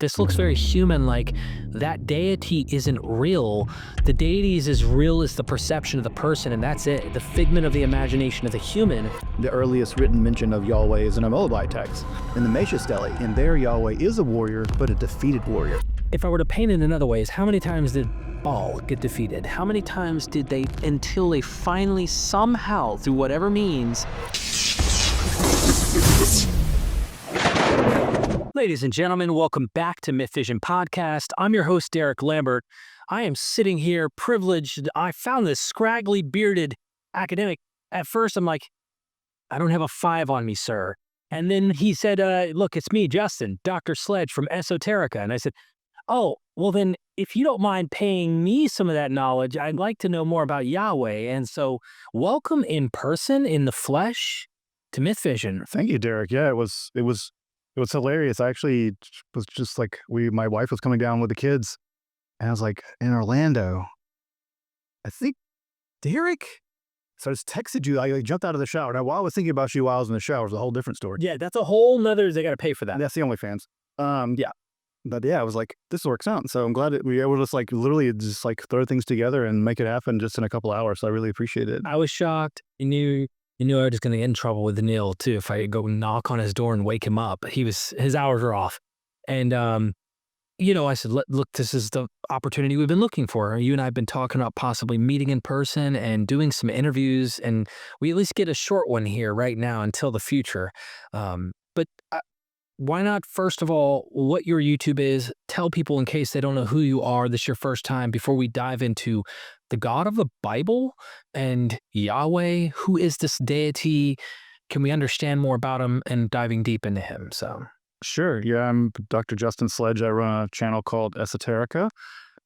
This looks very human, like that deity isn't real. The deity is as real as the perception of the person, and that's it. The figment of the imagination of the human. The earliest written mention of Yahweh is in a Moabite text, in the Mesha Stele, and there Yahweh is a warrior, but a defeated warrior. If I were to paint it in other ways, how many times did Baal get defeated? How many times did they, until they finally somehow, through whatever means... Ladies and gentlemen, welcome back to MythVision Podcast. I'm your host, Derek Lambert. I am sitting here privileged. I found this scraggly, bearded academic. At first, I'm like, I don't have a 5 on me, sir. And then he said, look, it's me, Justin, Dr. Sledge from Esoterica. And I said, oh, well then, if you don't mind paying me some of that knowledge, I'd like to know more about Yahweh. And so, welcome in person, in the flesh, to MythVision. Thank you, Derek. Yeah, it was hilarious. I actually was just like, my wife was coming down with the kids, and I was like, in Orlando, I think, Derek? So I just texted you. I like, jumped out of the shower. Now, while I was thinking about you while I was in the shower, it was a whole different story. Yeah, that's a whole nother, they got to pay for that. That's the OnlyFans. Yeah. But yeah, I was like, this works out. So I'm glad that we were able to just like literally just like throw things together and make it happen just in a couple hours. So I really appreciate it. I was shocked. You knew I was just going to get in trouble with Neil too if I go knock on his door and wake him up. His hours were off. And, I said, look, this is the opportunity we've been looking for. You and I have been talking about possibly meeting in person and doing some interviews. And we at least get a short one here right now until the future. But why not, first of all, what your YouTube is, tell people in case they don't know who you are, this is your first time, before we dive into the God of the Bible and Yahweh. Who is this deity? Can we understand more about him and diving deep into him? So, sure. Yeah, I'm Dr. Justin Sledge. I run a channel called Esoterica.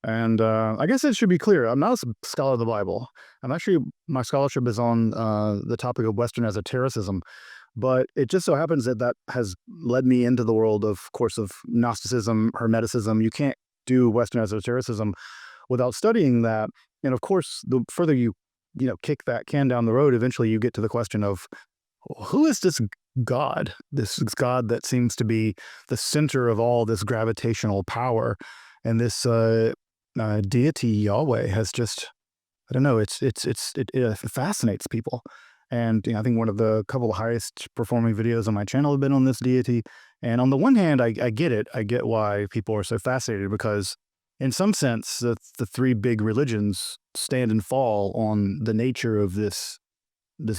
And I guess it should be clear, I'm not a scholar of the Bible. My scholarship is on the topic of Western esotericism. But it just so happens that has led me into the world of course, of Gnosticism, Hermeticism. You can't do Western esotericism without studying that. And of course, the further you kick that can down the road, eventually you get to the question of, who is this God that seems to be the center of all this gravitational power? And this deity Yahweh has just, I don't know, it fascinates people. And I think one of the couple of highest performing videos on my channel have been on this deity. And on the one hand, I get it. I get why people are so fascinated, because in some sense, the three big religions stand and fall on the nature of this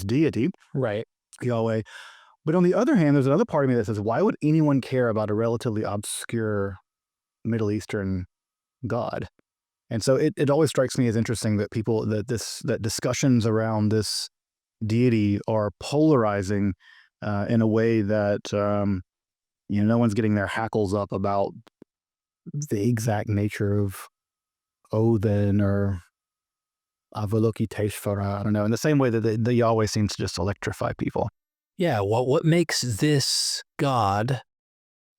deity, right, Yahweh. But on the other hand, there's another part of me that says, why would anyone care about a relatively obscure Middle Eastern god? And so it always strikes me as interesting that that discussions around this deity are polarizing in a way that no one's getting their hackles up about the exact nature of Odin or Avalokiteshvara. I don't know. In the same way that the Yahweh seems to just electrify people. Yeah. What makes this God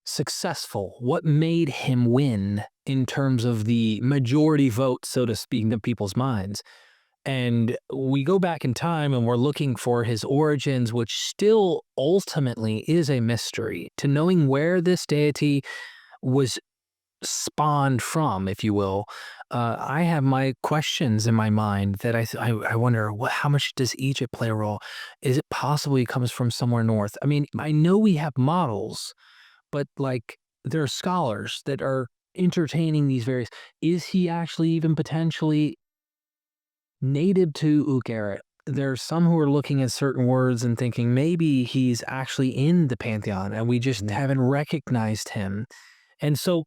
successful? What made him win in terms of the majority vote, so to speak, in people's minds? And we go back in time and we're looking for his origins, which still ultimately is a mystery to knowing where this deity was spawned from, if you will. I have my questions in my mind that I wonder, how much does Egypt play a role? Is it possible he comes from somewhere north? I mean, I know we have models, but like there are scholars that are entertaining these various, is he actually even potentially native to Ugarit? There's some who are looking at certain words and thinking maybe he's actually in the pantheon and we just haven't recognized him. And so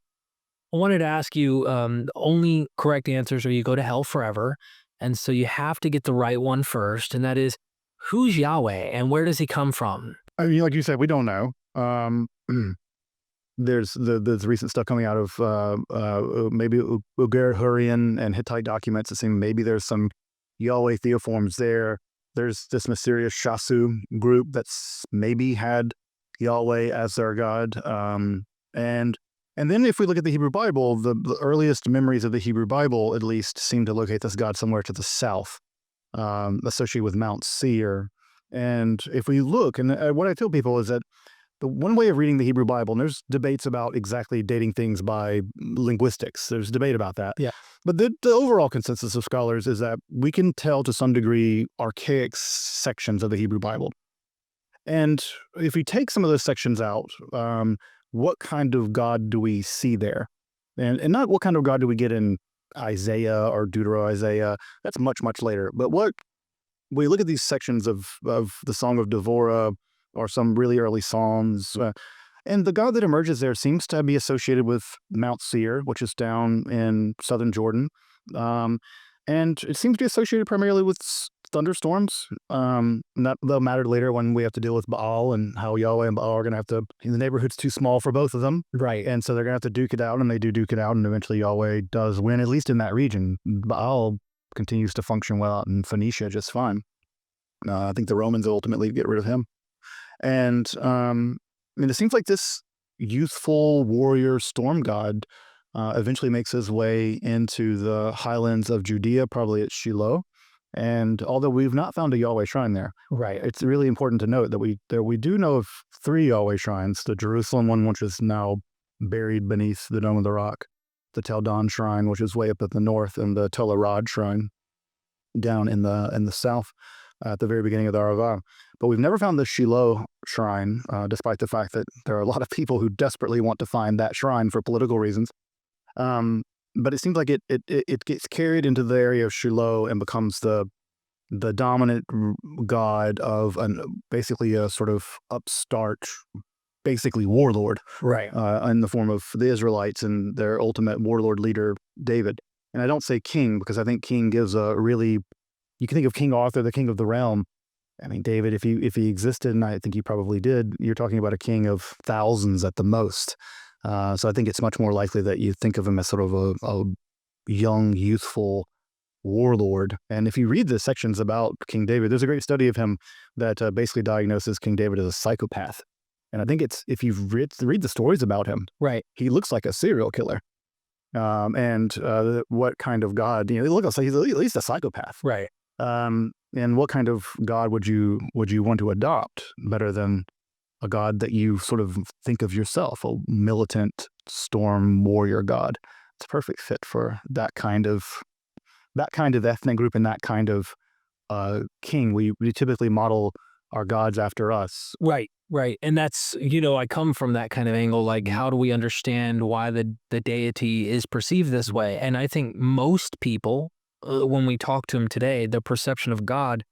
I wanted to ask you, the only correct answers are you go to hell forever. And so you have to get the right one first. And that is, who's Yahweh and where does he come from? I mean, like you said, we don't know. There's the recent stuff coming out of maybe Ugarit Hurrian and Hittite documents that seem maybe there's some Yahweh theoforms there. There's this mysterious Shasu group that's maybe had Yahweh as their god. And then if we look at the Hebrew Bible, the earliest memories of the Hebrew Bible, at least, seem to locate this god somewhere to the south, associated with Mount Seir. And if we look, and what I tell people is that the one way of reading the Hebrew Bible, and there's debates about exactly dating things by linguistics. There's debate about that. Yeah. But the overall consensus of scholars is that we can tell to some degree archaic sections of the Hebrew Bible. And if we take some of those sections out, what kind of God do we see there? And not what kind of God do we get in Isaiah or Deutero-Isaiah. That's much, much later. But what we look at these sections of the Song of Devorah or some really early Psalms, and the God that emerges there seems to be associated with Mount Seir, which is down in southern Jordan. And it seems to be associated primarily with thunderstorms. That'll matter later when we have to deal with Baal and how Yahweh and Baal are going to have to, the neighborhood's too small for both of them. Right. And so they're going to have to duke it out, and they do duke it out, and eventually Yahweh does win, at least in that region. Baal continues to function well out in Phoenicia just fine. I think the Romans ultimately get rid of him. And it seems like this youthful warrior storm god eventually makes his way into the highlands of Judea, probably at Shiloh. And although we've not found a Yahweh shrine there, Right. it's really important to note that we do know of 3 Yahweh shrines: the Jerusalem one, which is now buried beneath the Dome of the Rock, the Tel Dan shrine, which is way up at the north, and the Tel Arad shrine down in the south at the very beginning of the Arava. But we've never found the Shiloh shrine, despite the fact that there are a lot of people who desperately want to find that shrine for political reasons. But it seems like it gets carried into the area of Shiloh and becomes the dominant god of basically a sort of upstart, basically warlord, Right. in the form of the Israelites and their ultimate warlord leader, David. And I don't say king because I think king gives a really, you can think of King Arthur, the king of the realm. I mean, David, if he existed, and I think he probably did, you're talking about a king of thousands at the most. So I think it's much more likely that you think of him as sort of a young, youthful warlord. And if you read the sections about King David, there's a great study of him that basically diagnoses King David as a psychopath. And I think it's, if you read the stories about him, Right. he looks like a serial killer. What kind of God, he looks like he's at least a psychopath. Right. And what kind of God would you want to adopt better than a God that you sort of think of yourself, a militant storm warrior God? It's a perfect fit for that kind of ethnic group and that kind of king. We typically model our gods after us. Right. Right. And that's, I come from that kind of angle, like how do we understand why the deity is perceived this way? And I think most people, when we talk to them today, the perception of God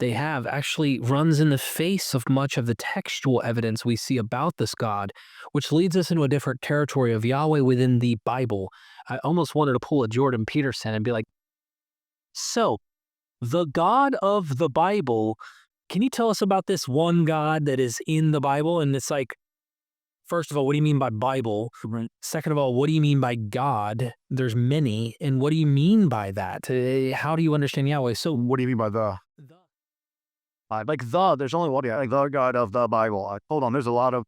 they have actually runs in the face of much of the textual evidence we see about this God, which leads us into a different territory of Yahweh within the Bible. I almost wanted to pull a Jordan Peterson and be like, so the God of the Bible, can you tell us about this one God that is in the Bible? And it's like, first of all, what do you mean by Bible? Second of all, what do you mean by God? There's many. And what do you mean by that? How do you understand Yahweh? So What do you mean by the? There's only one, like the God of the Bible. Hold on, there's a lot of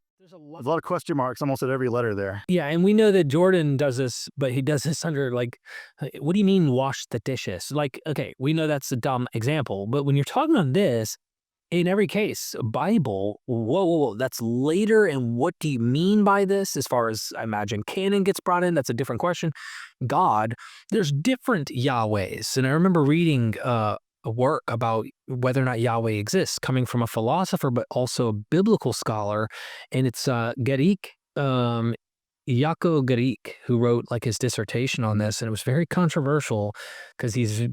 question marks almost at every letter there. Yeah, and we know that Jordan does this, but he does this under like, what do you mean wash the dishes? Like, okay, we know that's a dumb example, but when you're talking on this, in every case, Bible, whoa, that's later, and what do you mean by this? As far as I imagine canon gets brought in, that's a different question. God, there's different Yahwehs, and I remember reading a work about whether or not Yahweh exists, coming from a philosopher, but also a biblical scholar, and it's Gerik, Yaakov Gerik, who wrote like his dissertation on this, and it was very controversial because he's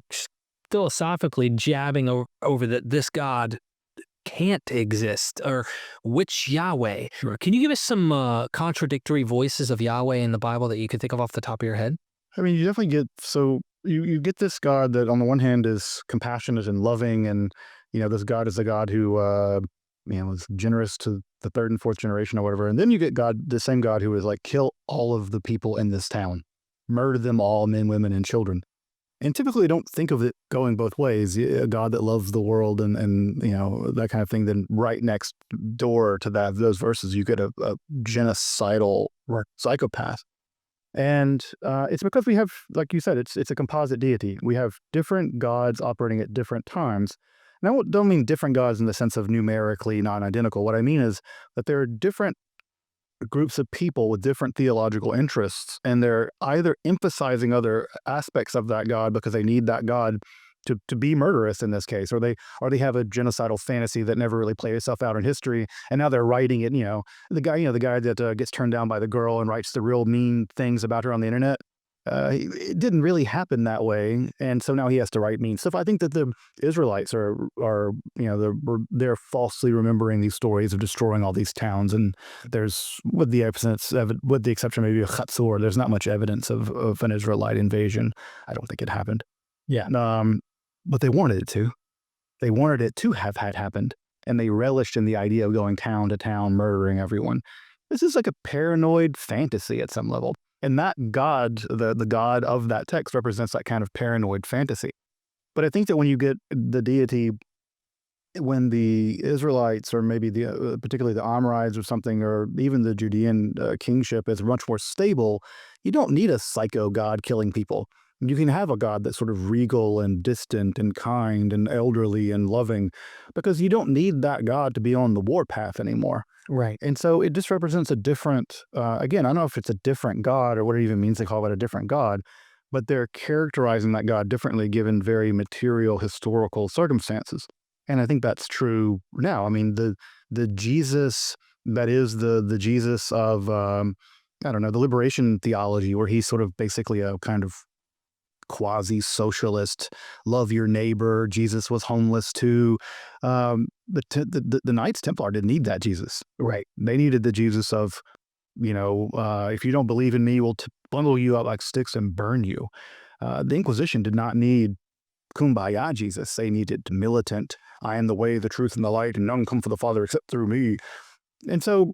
philosophically jabbing over that this God can't exist, or which Yahweh. Sure. Can you give us some contradictory voices of Yahweh in the Bible that you could think of off the top of your head? I mean, you definitely get, so you get this God that on the one hand is compassionate and loving, and this God is a God who is generous to the 3rd and 4th generation or whatever. And then you get the same God who is like, kill all of the people in this town, murder them all, men, women, and children. And typically don't think of it going both ways. A God that loves the world and that kind of thing. Then right next door to those verses, you get a genocidal psychopath. And it's because we have, like you said, it's a composite deity. We have different gods operating at different times. And I don't mean different gods in the sense of numerically non-identical. What I mean is that there are different groups of people with different theological interests, and they're either emphasizing other aspects of that god because they need that god to be murderous in this case, or they have a genocidal fantasy that never really played itself out in history, and now they're writing it. The guy that gets turned down by the girl and writes the real mean things about her on the internet. It didn't really happen that way, and so now he has to write mean stuff. I think that the Israelites they're falsely remembering these stories of destroying all these towns, and there's with the exception maybe of Chatzor, there's not much evidence of an Israelite invasion. I don't think it happened. Yeah. But they wanted it to. They wanted it to have had happened, and they relished in the idea of going town to town, murdering everyone. This is like a paranoid fantasy at some level. And that God, the God of that text, represents that kind of paranoid fantasy. But I think that when you get the deity, when the Israelites, or maybe particularly the Amorites or something, or even the Judean kingship is much more stable, you don't need a psycho God killing people. You can have a God that's sort of regal and distant and kind and elderly and loving, because you don't need that God to be on the warpath anymore. Right. And so it just represents a different, again, I don't know if it's a different God or what it even means they call it a different God, but they're characterizing that God differently given very material historical circumstances. And I think that's true now. I mean, the Jesus that is the Jesus of, the liberation theology, where he's sort of basically a kind of quasi-socialist, love your neighbor. Jesus was homeless too. The Knights Templar didn't need that Jesus. Right. They needed the Jesus of, if you don't believe in me, we'll bundle you up like sticks and burn you. The Inquisition did not need kumbaya Jesus. They needed militant, I am the way, the truth, and the light, and none come for the Father except through me. And so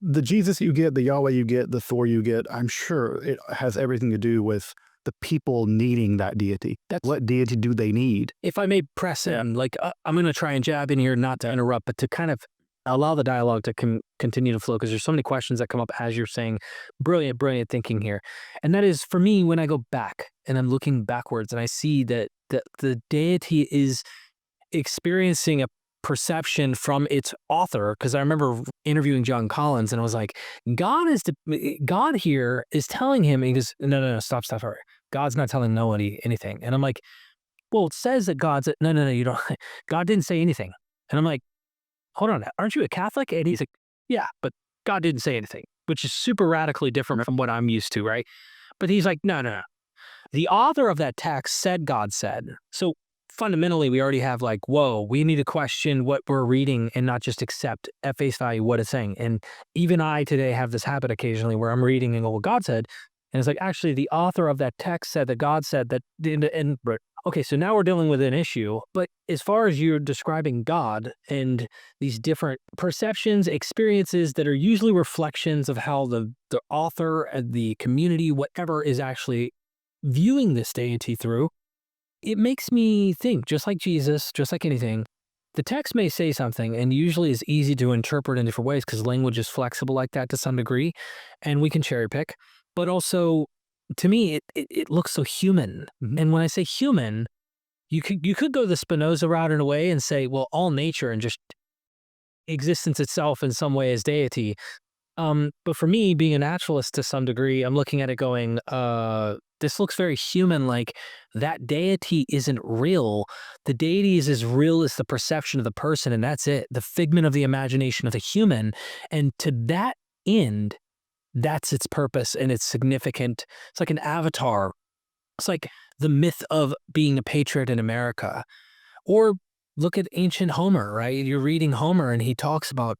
the Jesus you get, the Yahweh you get, the Thor you get, I'm sure it has everything to do with the people needing that deity. What deity do they need? If I may press in, I'm going to try and jab in here, not to interrupt, but to kind of allow the dialogue to continue to flow, because there's so many questions that come up as you're saying. Brilliant, brilliant thinking here. And that is, for me, when I go back and I'm looking backwards and I see that the deity is experiencing a perception from its author, because I remember interviewing John Collins and I was like, God here is telling him, and he goes, no, stop. God's not telling nobody anything. And I'm like, well, it says that God's, no, you don't, God didn't say anything. And I'm like, hold on, aren't you a Catholic? And he's like, yeah, but God didn't say anything, which is super radically different from what I'm used to, right? But he's like, no. The author of that text said God said. So fundamentally, we already have like, whoa, we need to question what we're reading and not just accept at face value what it's saying. And even I today have this habit occasionally where I'm reading and go, well, God said, and it's like, actually, the author of that text said that God said that, and okay, so now we're dealing with an issue. But as far as you're describing God and these different perceptions, experiences that are usually reflections of how the author and the community, whatever, is actually viewing this deity through, it makes me think, just like Jesus, just like anything, the text may say something, and usually is easy to interpret in different ways because language is flexible like that to some degree, and we can cherry pick. But also, to me, it looks so human. Mm-hmm. And when I say human, you could go the Spinoza route in a way and say, well, all nature and just existence itself in some way is deity. But for me, being a naturalist to some degree, I'm looking at it going, this looks very human, like that deity isn't real. The deity is as real as the perception of the person, and that's it. The figment of the imagination of the human. And to that end, that's its purpose and it's significant. It's like an avatar. It's like the myth of being a patriot in America. Or look at ancient Homer, right? You're reading Homer and he talks about,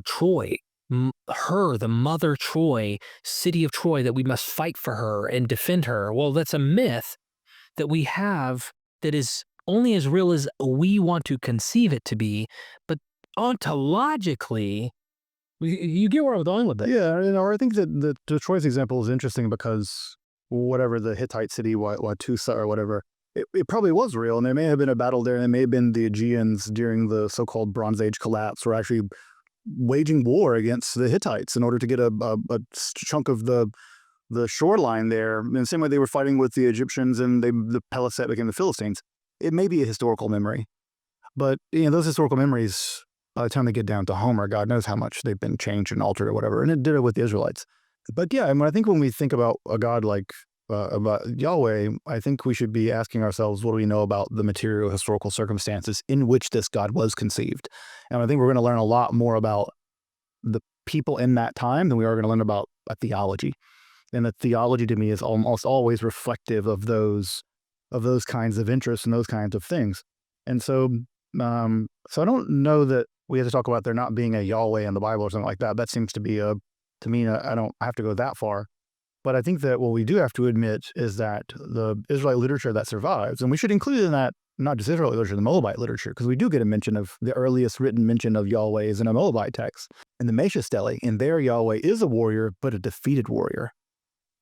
Troy, the mother Troy, city of Troy, that we must fight for her and defend her. Well, that's a myth that we have that is only as real as we want to conceive it to be, but ontologically, you get where I'm going with it. Yeah, or I think that the Troy's example is interesting because whatever the Hittite city, Watusa or whatever, it probably was real, and there may have been a battle there, and there may have been the Aegeans during the so-called Bronze Age collapse were actually waging war against the Hittites in order to get a chunk of the shoreline there. In the same way they were fighting with the Egyptians and the Peliset became the Philistines. It may be a historical memory. But those historical memories, by the time they get down to Homer, God knows how much they've been changed and altered or whatever. And it did it with the Israelites. But yeah, I think when we think about a God like about Yahweh, I think we should be asking ourselves, what do we know about the material historical circumstances in which this God was conceived? And I think we're going to learn a lot more about the people in that time than we are going to learn about a theology. And the theology to me is almost always reflective of those kinds of interests and those kinds of things. And so, so I don't know that we have to talk about there not being a Yahweh in the Bible or something like that. That seems to be to me, I don't have to go that far. But I think that what we do have to admit is that the Israelite literature that survives, and we should include in that not just Israelite literature, the Moabite literature, because we do get a mention of the earliest written mention of Yahweh is in a Moabite text. In the Mesha Stele, and there Yahweh is a warrior, but a defeated warrior.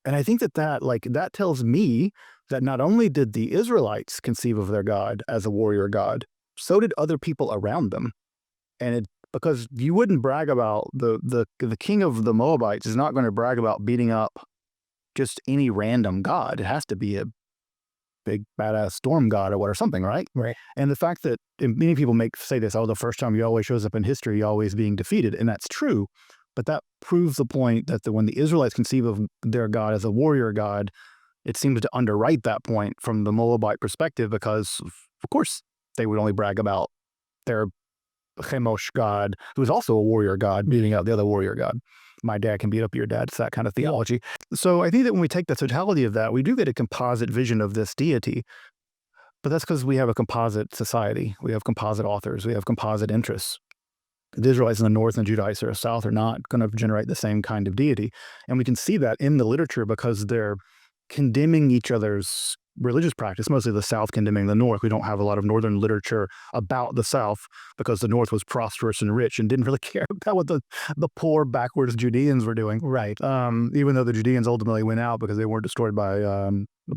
And I think that tells me that not only did the Israelites conceive of their God as a warrior God, so did other people around them. And because you wouldn't brag about the king of the Moabites is not going to brag about beating up just any random god. It has to be a big badass storm god or something, right? Right. And the fact that many people say this, the first time Yahweh shows up in history, Yahweh is being defeated, and that's true. But that proves the point that when the Israelites conceive of their God as a warrior God, it seems to underwrite that point from the Moabite perspective, because of course they would only brag about their Chemosh God, who is also a warrior God, beating out the other warrior God. My dad can beat up your dad. It's that kind of theology. So I think that when we take the totality of that, we do get a composite vision of this deity. But that's because we have a composite society. We have composite authors. We have composite interests. The Israelites in the north and Judahites in the south are not going to generate the same kind of deity. And we can see that in the literature because they're condemning each other's religious practice, mostly the South condemning the North. We don't have a lot of Northern literature about the South because the North was prosperous and rich and didn't really care about what the poor, backwards Judeans were doing. Right. Even though the Judeans ultimately went out because they weren't destroyed by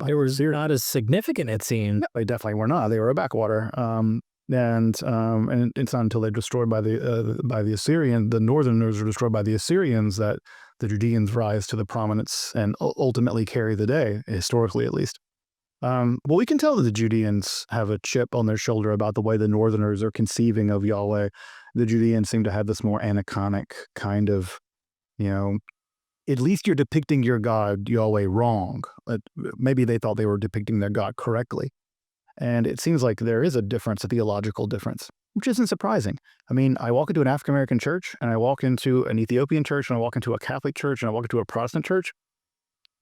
they were not as significant, it seemed. No, they definitely were not. They were a backwater. And it's not until they're destroyed by the Assyrian, the Northerners are destroyed by the Assyrians, that the Judeans rise to the prominence and ultimately carry the day, historically at least. Well, we can tell that the Judeans have a chip on their shoulder about the way the Northerners are conceiving of Yahweh. The Judeans seem to have this more aniconic kind of, at least you're depicting your God, Yahweh, wrong. Maybe they thought they were depicting their God correctly. And it seems like there is a difference, a theological difference, which isn't surprising. I mean, I walk into an African-American church, and I walk into an Ethiopian church, and I walk into a Catholic church, and I walk into a Protestant church.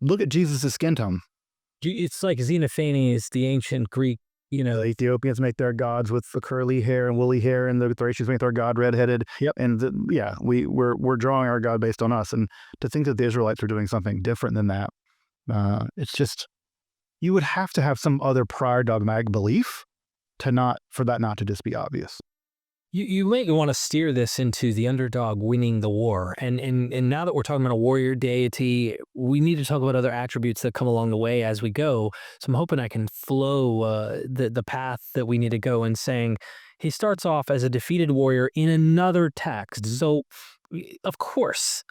Look at Jesus' skin tone. It's like Xenophanes, the ancient Greek, The Ethiopians make their gods with the curly hair and woolly hair, and the Thracians make their god redheaded. Yep. And we're drawing our God based on us. And to think that the Israelites are doing something different than that, it's just, you would have to have some other prior dogmatic belief for that not to just be obvious. You may want to steer this into the underdog winning the war. And now that we're talking about a warrior deity, we need to talk about other attributes that come along the way as we go. So I'm hoping I can flow the path that we need to go in, saying he starts off as a defeated warrior in another text. So of course,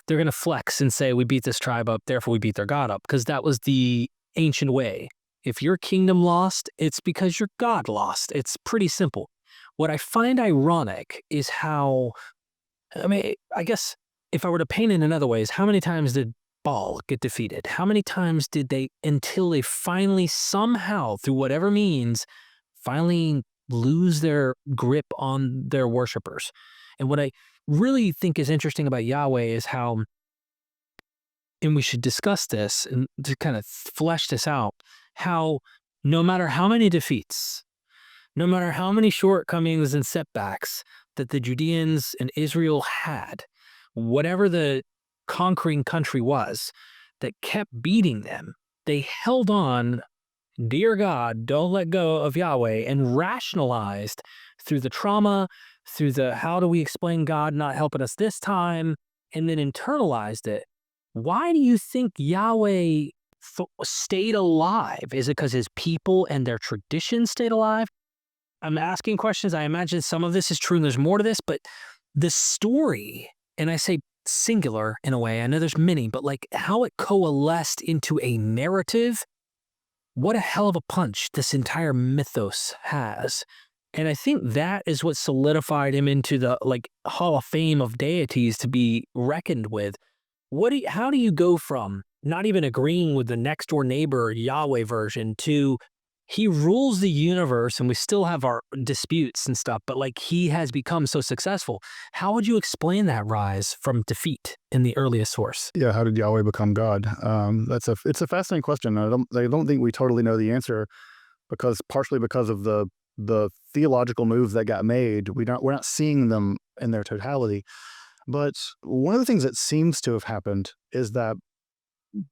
they're going to flex and say, we beat this tribe up, therefore we beat their God up, because that was the ancient way. If your kingdom lost, it's because your God lost. It's pretty simple. What I find ironic is how, I guess if I were to paint it in other ways, how many times did Baal get defeated? How many times did they, until they finally somehow, through whatever means, finally lose their grip on their worshipers? And what I really think is interesting about Yahweh is how, and we should discuss this and to kind of flesh this out, how no matter how many defeats, no matter how many shortcomings and setbacks that the Judeans and Israel had, whatever the conquering country was that kept beating them, they held on, dear God, don't let go of Yahweh, and rationalized through the trauma, through the how do we explain God not helping us this time, and then internalized it. Why do you think Yahweh stayed alive? Is it because his people and their tradition stayed alive? I'm asking questions. I imagine some of this is true and there's more to this, but the story, and I say singular in a way, I know there's many, but like how it coalesced into a narrative, what a hell of a punch this entire mythos has. And I think that is what solidified him into the Hall of Fame of deities to be reckoned with. How do you go from not even agreeing with the next door neighbor Yahweh version to he rules the universe and we still have our disputes and stuff, but he has become so successful? How would you explain that rise from defeat in the earliest source? Yeah, how did Yahweh become God? It's a fascinating question. I don't think we totally know the answer, partially because of the theological moves that got made. We're not seeing them in their totality. But one of the things that seems to have happened is that,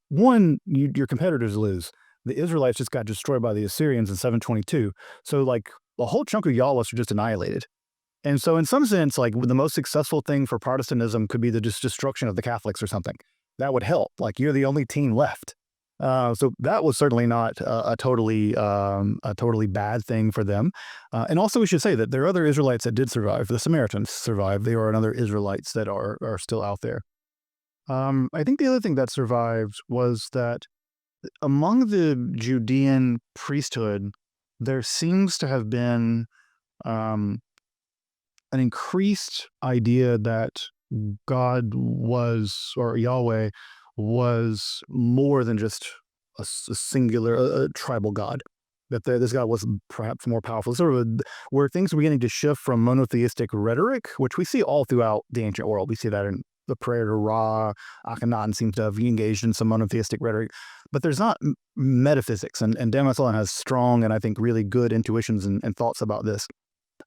one, your competitors lose. The Israelites just got destroyed by the Assyrians in 722. So a whole chunk of Yahwehs are just annihilated. And so in some sense, the most successful thing for Protestantism could be the destruction of the Catholics or something. That would help. You're the only team left. So that was certainly not a totally bad thing for them. And also we should say that there are other Israelites that did survive. The Samaritans survived. They are another Israelites that are still out there. I think the other thing that survived was that among the Judean priesthood, there seems to have been an increased idea that God was, or Yahweh was, more than just a singular tribal God. That this God was perhaps more powerful. Where things were beginning to shift from monotheistic rhetoric, which we see all throughout the ancient world. We see that in the prayer to Ra. Akhenaten seems to have engaged in some monotheistic rhetoric. But there's not metaphysics. And Dan Massillon has strong and I think really good intuitions and thoughts about this.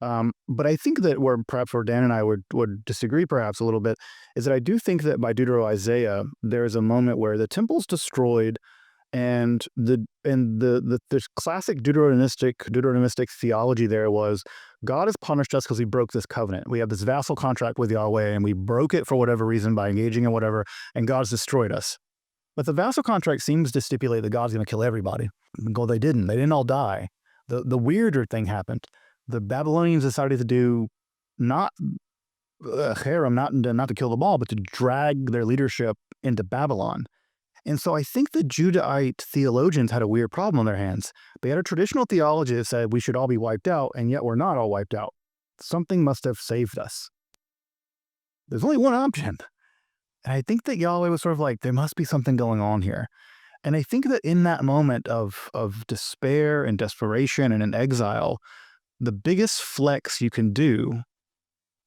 But I think that where Dan and I would disagree perhaps a little bit is that I do think that by Deutero-Isaiah, there is a moment where the temple's destroyed and the classic Deuteronomistic theology there was God has punished us because we broke this covenant. We have this vassal contract with Yahweh and we broke it for whatever reason by engaging in whatever, and God's destroyed us. But the vassal contract seems to stipulate that God's going to kill everybody. Well, they didn't. They didn't all die. The weirder thing happened. The Babylonians decided to do not harem, not to kill the ball, but to drag their leadership into Babylon. And so I think the Judahite theologians had a weird problem on their hands. They had a traditional theology that said we should all be wiped out, and yet we're not all wiped out. Something must have saved us. There's only one option. And I think that Yahweh was sort of there must be something going on here. And I think that in that moment of despair and desperation and in exile, the biggest flex you can do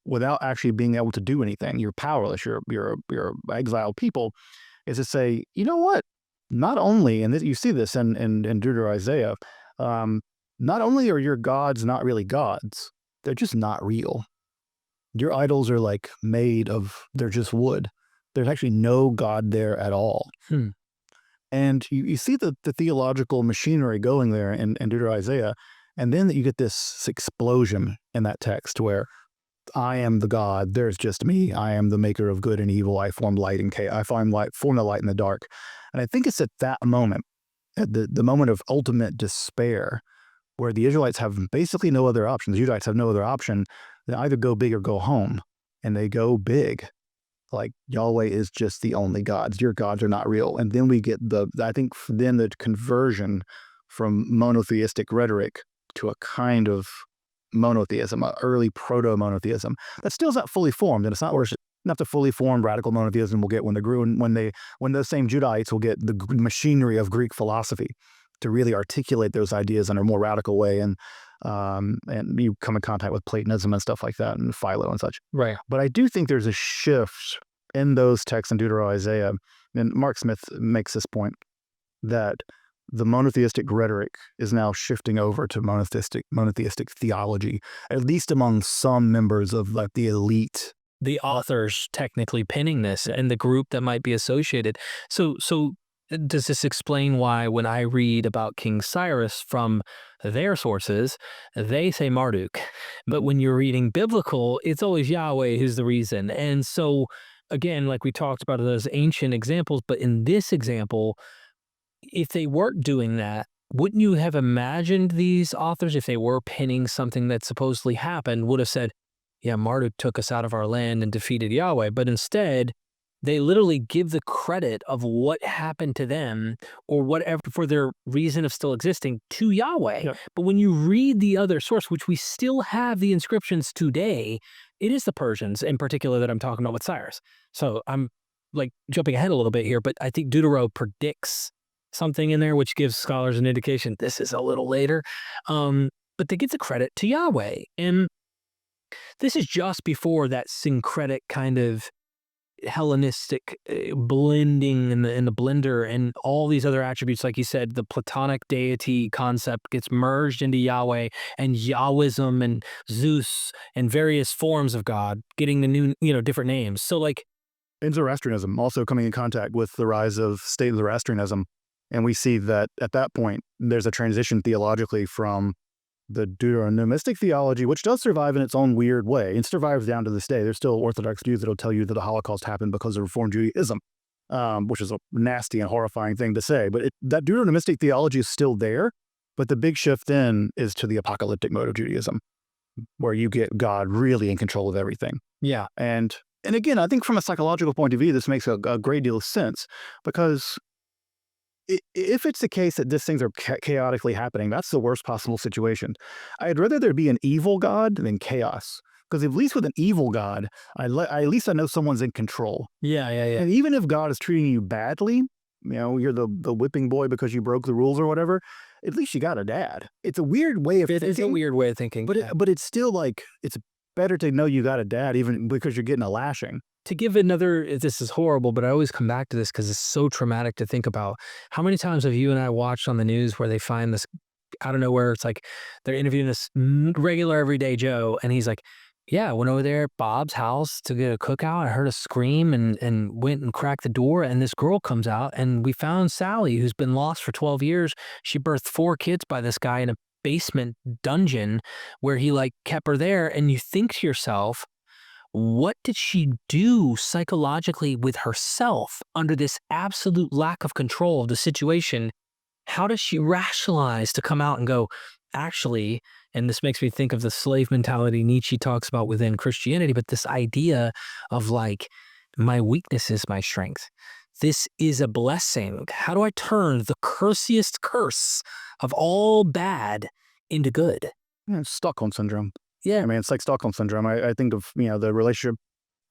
without actually being able to do anything, you're powerless, you're exiled people, is to say, you know what? Not only, and you see this in Deutero-Isaiah, not only are your gods not really gods, they're just not real. Your idols are they're just wood. There's actually no God there at all. And you see the theological machinery going there in Deutero-Isaiah, and then you get this explosion in that text where I am the God, there's just me, I am the maker of good and evil, I form light and chaos, form the light in the dark. And I think it's at that moment, at the moment of ultimate despair, where the Israelites have basically no other option, the Judahites have no other option than either go big or go home. And they go big. Yahweh is just the only gods. Your gods are not real. And then we get the conversion from monotheistic rhetoric to a kind of monotheism, an early proto-monotheism that still is not fully formed, and it's not the fully formed radical monotheism we'll get when those same Judahites will get the machinery of Greek philosophy to really articulate those ideas in a more radical way, and you come in contact with Platonism and stuff like that, and Philo and such. Right. But I do think there's a shift in those texts in Deutero-Isaiah, and Mark Smith makes this point that the monotheistic rhetoric is now shifting over to monotheistic theology, at least among some members of the elite. The authors technically pinning this and the group that might be associated. So does this explain why when I read about King Cyrus from their sources, they say Marduk, but when you're reading biblical, it's always Yahweh who's the reason. And so again, like we talked about those ancient examples, but in this example, if they weren't doing that, wouldn't you have imagined these authors, if they were pinning something that supposedly happened, would have said, yeah, Marduk took us out of our land and defeated Yahweh. But instead, they literally give the credit of what happened to them or whatever for their reason of still existing to Yahweh. Yep. But when you read the other source, which we still have the inscriptions today, it is the Persians in particular that I'm talking about with Cyrus. So I'm like jumping ahead a little bit here, but I think Deutero predicts something in there which gives scholars an indication this is a little later. But they give the credit to Yahweh. And this is just before that syncretic kind of Hellenistic blending in the blender, and all these other attributes, like you said, the Platonic deity concept gets merged into Yahweh, and Yahwism and Zeus and various forms of God getting the new, different names. So like, And Zoroastrianism also coming in contact with the rise of state Zoroastrianism. And we see that at that point, there's a transition theologically from the Deuteronomistic theology, which does survive in its own weird way. It survives down to this day. There's still Orthodox Jews that will tell you that the Holocaust happened because of Reform Judaism, which is a nasty and horrifying thing to say. But that Deuteronomistic theology is still there. But the big shift then is to the apocalyptic mode of Judaism, where you get God really in control of everything. yeah, And again, I think from a psychological point of view, this makes a great deal of sense, because if it's the case that these things are chaotically happening, that's the worst possible situation. I'd rather there be an evil God than chaos, because at least with an evil God, at least I know someone's in control. yeah. And even if God is treating you badly, you're the whipping boy because you broke the rules or whatever, at least you got a dad. It's a weird way of thinking. It's a weird way of thinking. But it's still like, it's better to know you got a dad even because you're getting a lashing. To give another, this is horrible, but I always come back to this because it's so traumatic to think about. How many times have you and I watched on the news where they find this out of nowhere? It's like they're interviewing this regular everyday Joe, and he's like, yeah, I went over there at Bob's house to get a cookout. I heard a scream and went and cracked the door, and this girl comes out, and we found Sally, who's been lost for 12 years. She birthed 4 kids by this guy in a basement dungeon where he like kept her there. And you think to yourself, what did she do psychologically with herself under this absolute lack of control of the situation? How does she rationalize to come out and go, actually, and this makes me think of the slave mentality Nietzsche talks about within Christianity, but this idea of like, my weakness is my strength. This is a blessing. How do I turn the cursiest curse of all bad into good? Yeah, Stockholm syndrome. Yeah. I mean, it's like Stockholm syndrome. I think of, the relationship.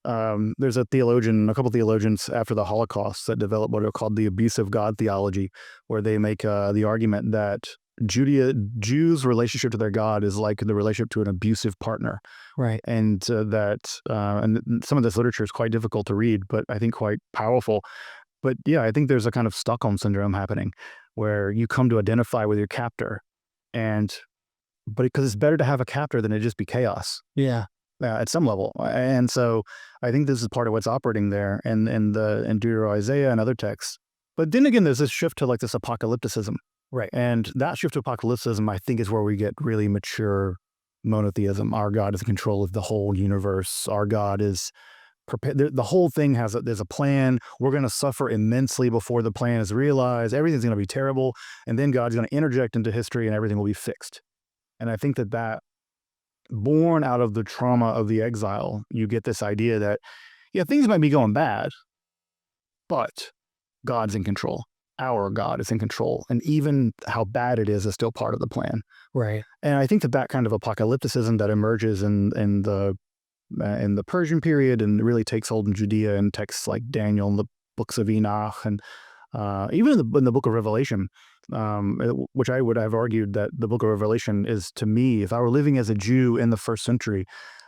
There's a couple theologians after the Holocaust that developed what are called the abusive God theology, where they make the argument that Jews' relationship to their God is like the relationship to an abusive partner. Right. And and some of this literature is quite difficult to read, but I think quite powerful. But yeah, I think there's a kind of Stockholm syndrome happening where you come to identify with your captor, but because it's better to have a captor than to just be chaos. Yeah. At some level. And so I think this is part of what's operating there in Deutero Isaiah and other texts. But then again, there's this shift to like this apocalypticism. Right. And that shift to apocalypticism, I think, is where we get really mature monotheism. Our God is in control of the whole universe. Our God is prepared. The whole thing there's a plan. We're going to suffer immensely before the plan is realized. Everything's going to be terrible. And then God's going to interject into history and everything will be fixed. And I think that born out of the trauma of the exile, you get this idea that, yeah, things might be going bad, but God's in control. Our God is in control. And even how bad it is still part of the plan. Right. And I think that kind of apocalypticism that emerges in the Persian period and really takes hold in Judea in texts like Daniel and the books of Enoch and even in the book of Revelation, which I would have argued that the book of Revelation is, to me, if I were living as a Jew in the first century,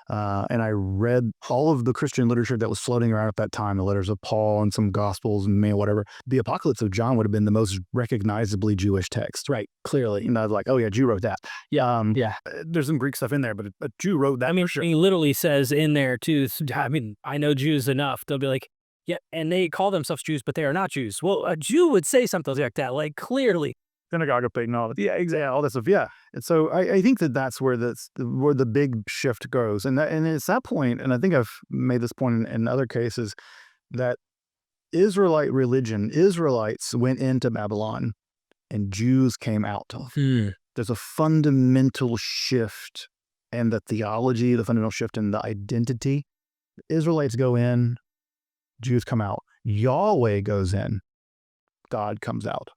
and I read all of the Christian literature that was floating around at that time, the letters of Paul and some Gospels and whatever, the Apocalypse of John would have been the most recognizably Jewish text. Right. Clearly. I was like, oh yeah, Jew wrote that. Yeah. There's some Greek stuff in there, but a Jew wrote that. I mean, for sure. he literally says in there too, I know Jews enough. They'll be like, yeah, and they call themselves Jews, but they are not Jews. Well, a Jew would say something like that, like clearly. Synagogue of Satan, all that. Yeah, exactly, all that stuff. Yeah, and so I think that's where the big shift goes, and it's that point, and I think I've made this point in other cases, that Israelite religion, Israelites went into Babylon, and Jews came out. There's a fundamental shift in the theology, the fundamental shift in the identity. The Israelites go in, Jews come out. Yahweh goes in, God comes out.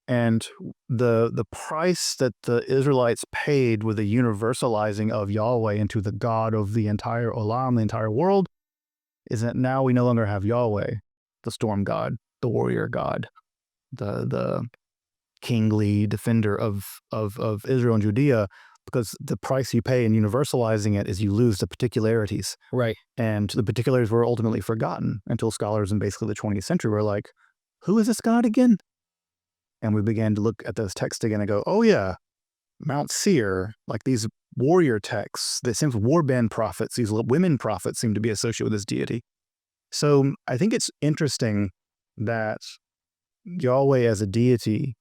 And the price that the Israelites paid with the universalizing of Yahweh into the God of the entire Olam, the entire world, is that now we no longer have Yahweh, the storm god, the warrior god, the kingly defender of Israel and Judea, because the price you pay in universalizing it is you lose the particularities. Right. And the particularities were ultimately forgotten until scholars in basically the 20th century were like, who is this God again? And we began to look at those texts again and go, oh yeah, Mount Seir, like these warrior texts, the same warband prophets, these women prophets seem to be associated with this deity. So I think it's interesting that Yahweh as a deity,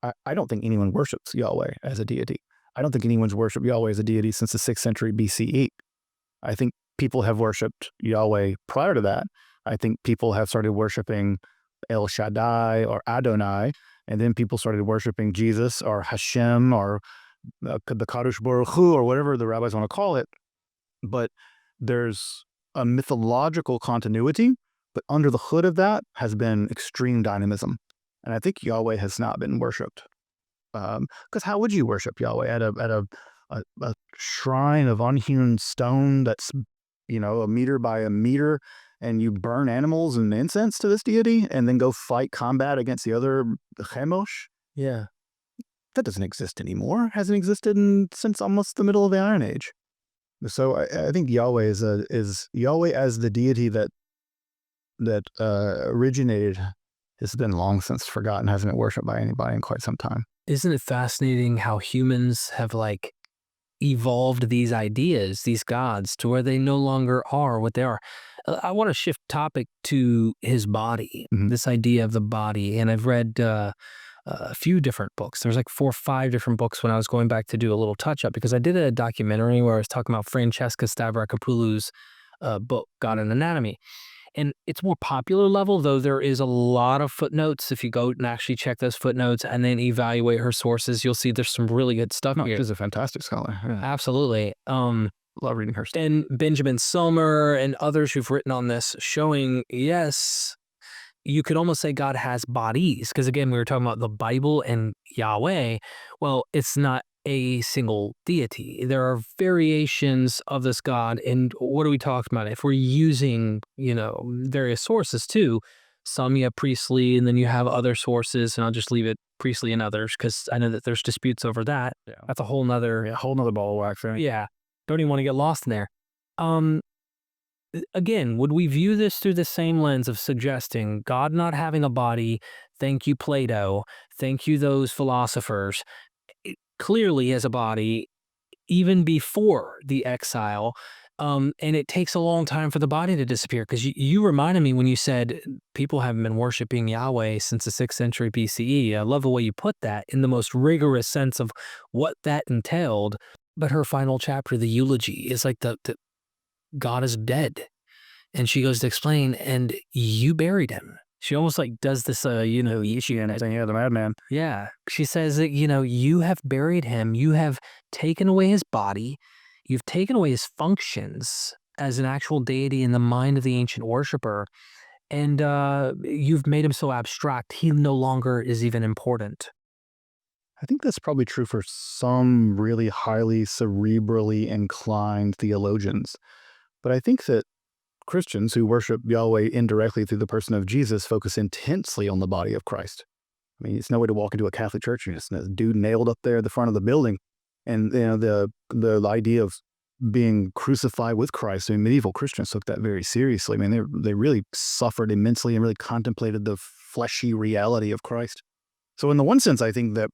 I don't think anyone worships Yahweh as a deity. I don't think anyone's worshipped Yahweh as a deity since the 6th century BCE. I think people have worshipped Yahweh prior to that. I think people have started worshiping El Shaddai or Adonai, and then people started worshiping Jesus or Hashem or the Kadosh Baruch Hu or whatever the rabbis want to call it. But there's a mythological continuity, but under the hood of that has been extreme dynamism. And I think Yahweh has not been worshipped. Because how would you worship Yahweh at a shrine of unhewn stone that's, a meter by a meter, and you burn animals and incense to this deity and then go fight combat against the other Chemosh? Yeah. That doesn't exist anymore. Hasn't existed since almost the middle of the Iron Age. So I think Yahweh is Yahweh as the deity that originated has been long since forgotten, hasn't been worshipped by anybody in quite some time. Isn't it fascinating how humans have evolved these ideas, these gods, to where they no longer are what they are? I want to shift topic to his body, this idea of the body. And I've read a few different books. There's 4 or 5 different books when I was going back to do a little touch up, because I did a documentary where I was talking about Francesca Stavrakopoulou's book, God and Anatomy. And it's more popular level, though there is a lot of footnotes. If you go and actually check those footnotes and then evaluate her sources, you'll see there's some really good stuff here. She's a fantastic scholar. Yeah. Absolutely. Love reading her stuff. And Benjamin Sommer and others who've written on this, showing, yes, you could almost say God has bodies. Because again, we were talking about the Bible and Yahweh. Well, it's not a single deity. There are variations of this God. And what are we talking about? If we're using, various sources too, some you have priestly, and then you have other sources, and I'll just leave it priestly and others, because I know that there's disputes over that. Yeah. That's a whole nother ball of wax, right? Yeah. Don't even want to get lost in there. Again, would we view this through the same lens of suggesting God not having a body? Thank you, Plato. Thank you, those philosophers. It clearly has a body even before the exile. And it takes a long time for the body to disappear, because you reminded me when you said people haven't been worshiping Yahweh since the 6th century BCE. I love the way you put that in the most rigorous sense of what that entailed. But her final chapter, the eulogy, is the God is dead. And she goes to explain, and you buried him. She almost does this, Yishian saying, yeah, the madman. Yeah. She says that, you have buried him. You have taken away his body. You've taken away his functions as an actual deity in the mind of the ancient worshiper. And you've made him so abstract, he no longer is even important. I think that's probably true for some really highly cerebrally inclined theologians. But I think that Christians who worship Yahweh indirectly through the person of Jesus focus intensely on the body of Christ. I mean, it's no way to walk into a Catholic church and just a dude nailed up there at the front of the building. And the idea of being crucified with Christ, medieval Christians took that very seriously. I mean, they really suffered immensely and really contemplated the fleshy reality of Christ. So in the one sense, I think that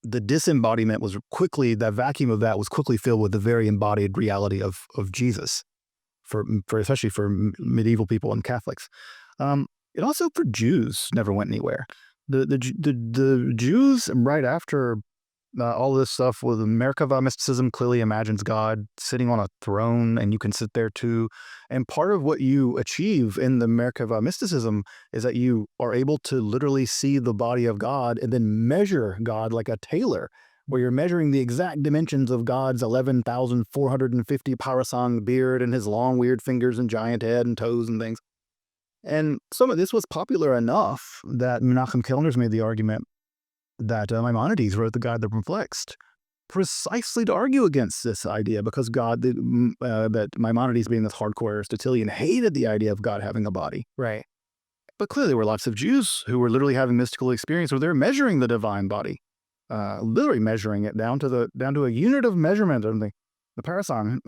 the disembodiment was quickly, that vacuum of that was quickly filled with the very embodied reality of Jesus, for especially for medieval people and Catholics. It also for Jews never went anywhere. The Jews right after all this stuff with Merkava mysticism clearly imagines God sitting on a throne, and you can sit there too. And part of what you achieve in the Merkava mysticism is that you are able to literally see the body of God and then measure God like a tailor, where you're measuring the exact dimensions of God's 11,450 parasang beard and his long weird fingers and giant head and toes and things. And some of this was popular enough that Menachem Kellner's made the argument that Maimonides wrote the Guide that Perplexed precisely to argue against this idea, because that Maimonides, being this hardcore Aristotelian, hated the idea of God having a body. Right. But clearly there were lots of Jews who were literally having mystical experience where they're measuring the divine body, literally measuring it down to a unit of measurement of the parasang.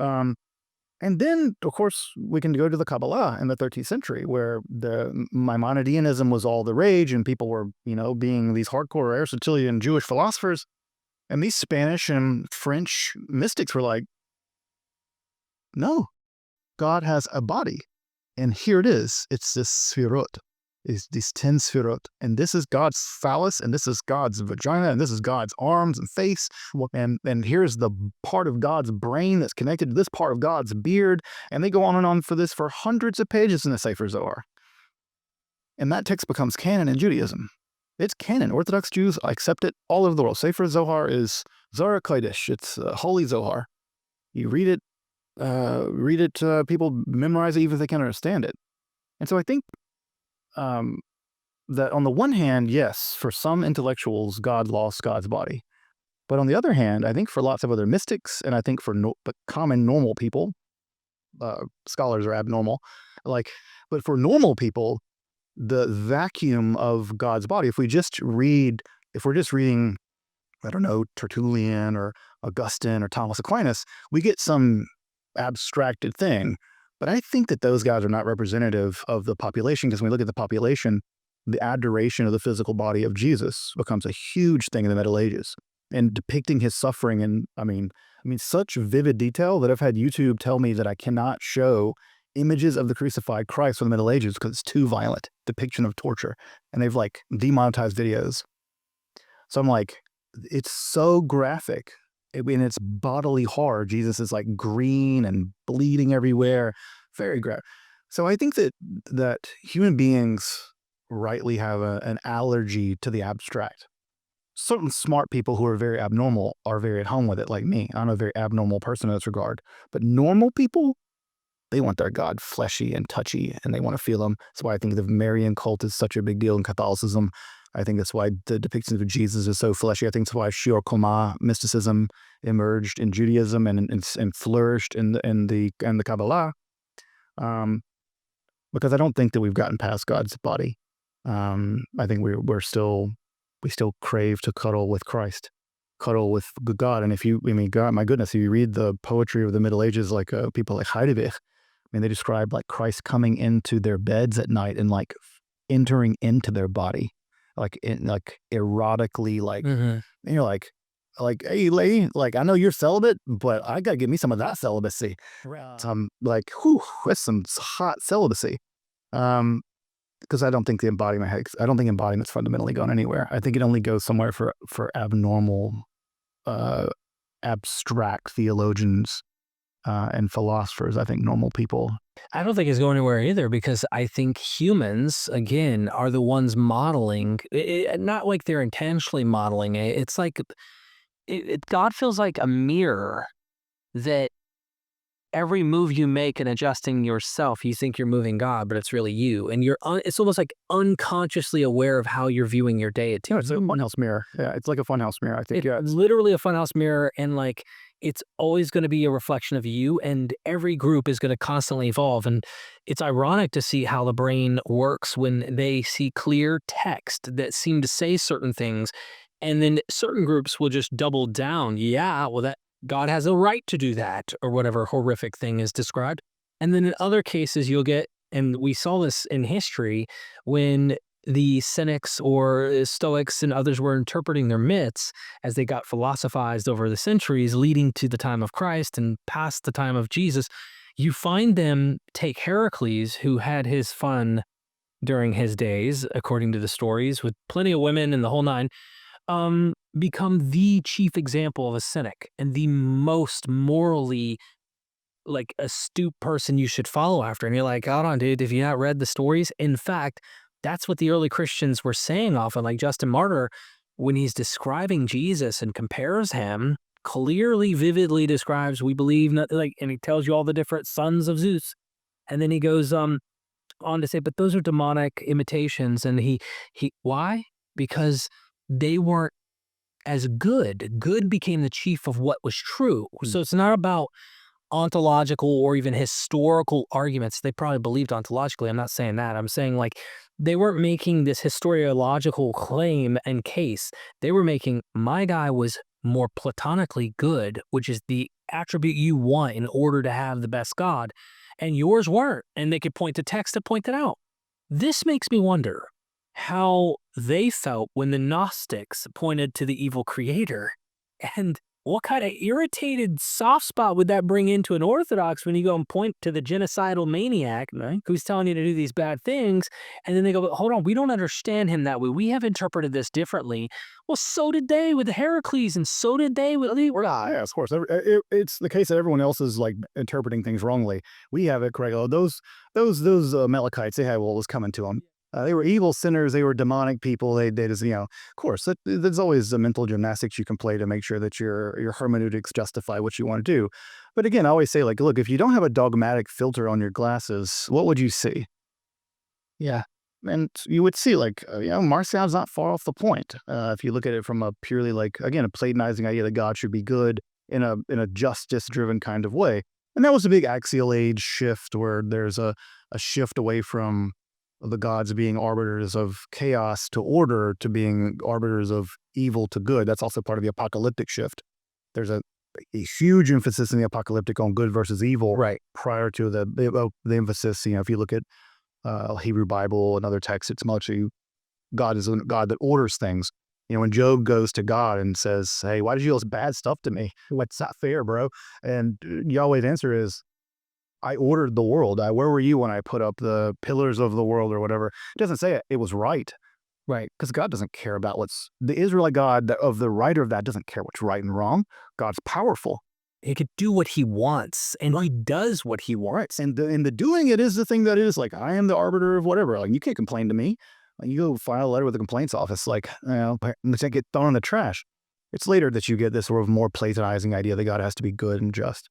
And then, of course, we can go to the Kabbalah in the 13th century, where the Maimonideanism was all the rage, and people were, being these hardcore Aristotelian Jewish philosophers. And these Spanish and French mystics were like, no, God has a body. And here it is. It's this sphirot. It's these 10 sphirot. And this is God's phallus, and this is God's vagina, and this is God's arms and face. And here's the part of God's brain that's connected to this part of God's beard. And they go on and on for this for hundreds of pages in the Sefer Zohar. And that text becomes canon in Judaism. It's canon. Orthodox Jews accept it all over the world. Sefer Zohar is Zohar Kodesh. It's holy Zohar. You read it, people memorize it even if they can't understand it. And so I think that on the one hand, yes, for some intellectuals, God lost God's body. But on the other hand, I think for lots of other mystics, and I think for the common normal people, scholars are abnormal, but for normal people, the vacuum of God's body, if we're just reading, I don't know, Tertullian or Augustine or Thomas Aquinas, we get some abstracted thing. But I think that those guys are not representative of the population, because when we look at the population, the adoration of the physical body of Jesus becomes a huge thing in the Middle Ages, and depicting his suffering in, I mean, such vivid detail that I've had YouTube tell me that I cannot show images of the crucified Christ from the Middle Ages because it's too violent depiction of torture, and they've demonetized videos. So I'm like, it's so graphic. In its bodily horror, Jesus is green and bleeding everywhere, very graphic. So I think that human beings rightly have an allergy to the abstract. Certain smart people who are very abnormal are very at home with it, like me. I'm a very abnormal person in this regard. But normal people, they want their God fleshy and touchy, and they want to feel him. That's why I think the Marian cult is such a big deal in Catholicism. I think that's why the depictions of Jesus is so fleshy. I think that's why Shior Koma mysticism emerged in Judaism and flourished in the Kabbalah. Because I don't think that we've gotten past God's body. I think we still crave to cuddle with Christ, cuddle with God. And God, my goodness, if you read the poetry of the Middle Ages, people like Heidegger, they describe Christ coming into their beds at night and entering into their body. Erotically, and you're hey, lady, I know you're celibate, but I gotta give me some of that celibacy. Right. Whew, that's some hot celibacy. Because I don't think embodiment's fundamentally gone anywhere. I think it only goes somewhere for abnormal, abstract theologians and philosophers. I think normal people. I don't think it's going anywhere either, because I think humans, again, are the ones modeling it, not like they're intentionally modeling it. It's God feels like a mirror that every move you make in adjusting yourself, you think you're moving God, but it's really you. And it's almost unconsciously aware of how you're viewing your deity. It's a funhouse mirror. Yeah, it's like a funhouse mirror, I think. It's literally a funhouse mirror, and it's always going to be a reflection of you, and every group is going to constantly evolve. And it's ironic to see how the brain works when they see clear text that seem to say certain things, and then certain groups will just double down. Yeah, well, that God has a right to do that, or whatever horrific thing is described. And then in other cases, you'll get, and we saw this in history, when the Cynics or Stoics and others were interpreting their myths as they got philosophized over the centuries leading to the time of Christ and past the time of Jesus, you find them take Heracles, who had his fun during his days, according to the stories, with plenty of women and the whole nine, become the chief example of a cynic and the most morally astute person you should follow after. And you're like, hold on, dude, have you not read the stories? In fact, that's what the early Christians were saying often. Justin Martyr, when he's describing Jesus and compares him, clearly, vividly describes, we believe, and he tells you all the different sons of Zeus. And then he goes, on to say, but those are demonic imitations. And why? Because they weren't as good. Good became the chief of what was true. So it's not about ontological or even historical arguments. They probably believed ontologically. I'm not saying that. I'm saying like they weren't making this historiological claim and case. They were making my guy was more platonically good, which is the attribute you want in order to have the best God, and yours weren't. And they could point to text to point it out. This makes me wonder how they felt when the Gnostics pointed to the evil creator, and what kind of irritated soft spot would that bring into an Orthodox when you go and point to the genocidal maniac who's telling you to do these bad things, and then they go, hold on, we don't understand him that way. We have interpreted this differently. Well, so did they with Heracles, and so did they with... Yeah, of course. It's the case that everyone else is like interpreting things wrongly. We have it correct. Oh, those Amalekites, they had what was coming to them. They were evil sinners. They were demonic people. They just, of course, there's always a mental gymnastics you can play to make sure that your hermeneutics justify what you want to do. But again, I always say, like, look, if you don't have a dogmatic filter on your glasses, what would you see? Yeah. And you would see, like, Marcion's not far off the point. If you look at it from a purely, like, again, a Platonizing idea that God should be good in a justice-driven kind of way. And that was a big axial age shift where there's a shift away from the gods being arbiters of chaos to order to being arbiters of evil to good. That's also part of the apocalyptic shift. There's a huge emphasis in the apocalyptic on good versus evil, right, prior to the emphasis, if you look at Hebrew Bible and other texts, it's mostly God is a God that orders things. When Job goes to God and says, hey, why did you do this bad stuff to me? What's not fair, bro? And Yahweh's answer is, I ordered the world. Where were you when I put up the pillars of the world or whatever? It doesn't say it was right. Right. Because God doesn't care about the Israelite God of the writer of that doesn't care what's right and wrong. God's powerful. He could do what he wants, and he does what he wants. And the doing it is the thing that is like, I am the arbiter of whatever. Like, you can't complain to me. Like, you go file a letter with the complaints office, like, let's get thrown in the trash. It's later that you get this sort of more Platonizing idea that God has to be good and just.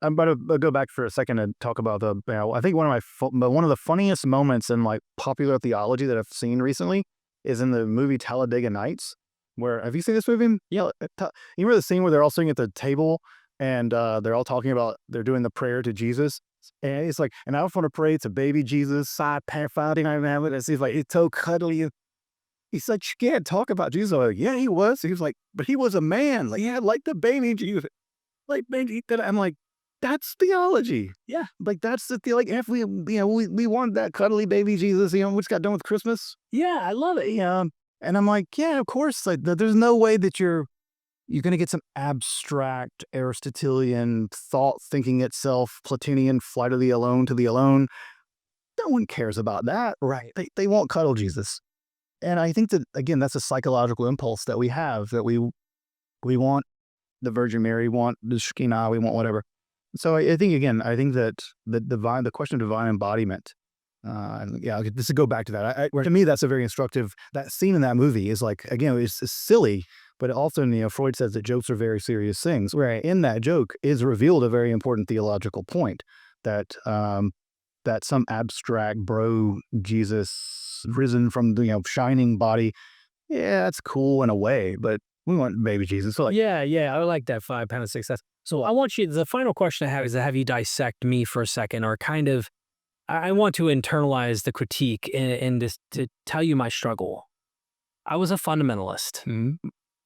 I'm about to go back for a second and talk about I think one of the funniest moments in like popular theology that I've seen recently is in the movie Talladega Nights. Where, have you seen this movie? Yeah. You remember the scene where they're all sitting at the table and they're all talking about, they're doing the prayer to Jesus. And it's like, and I want to pray to baby Jesus, side paraphrasing. I remember this. He's like, it's so cuddly. He's like, you can't talk about Jesus. I'm like, yeah, he was. He was like, but he was a man. Like, yeah, like the baby Jesus. Like, baby, I'm like, that's theology. Yeah. Like, that's the like, if we want that cuddly baby Jesus, which got done with Christmas. Yeah, I love it. Yeah. And I'm like, yeah, of course. Like, there's no way that you're going to get some abstract Aristotelian thought thinking itself, Platonian flight of the alone to the alone. No one cares about that. Right. They won't cuddle Jesus. And I think that, again, that's a psychological impulse that we have, that we want the Virgin Mary, want the Shekinah, we want whatever. So I think that the question of divine embodiment, just to go back to that, to me, that's a very instructive, that scene in that movie is like, again, it's silly, but also, Freud says that jokes are very serious things. Right. In that joke is revealed a very important theological point that some abstract bro Jesus risen from the shining body, yeah, that's cool in a way, but we want baby Jesus. So like, yeah, I like that 5 pound of success. So I want you, the final question I have is to have you dissect me for a second, or kind of, I want to internalize the critique and just to tell you my struggle. I was a fundamentalist,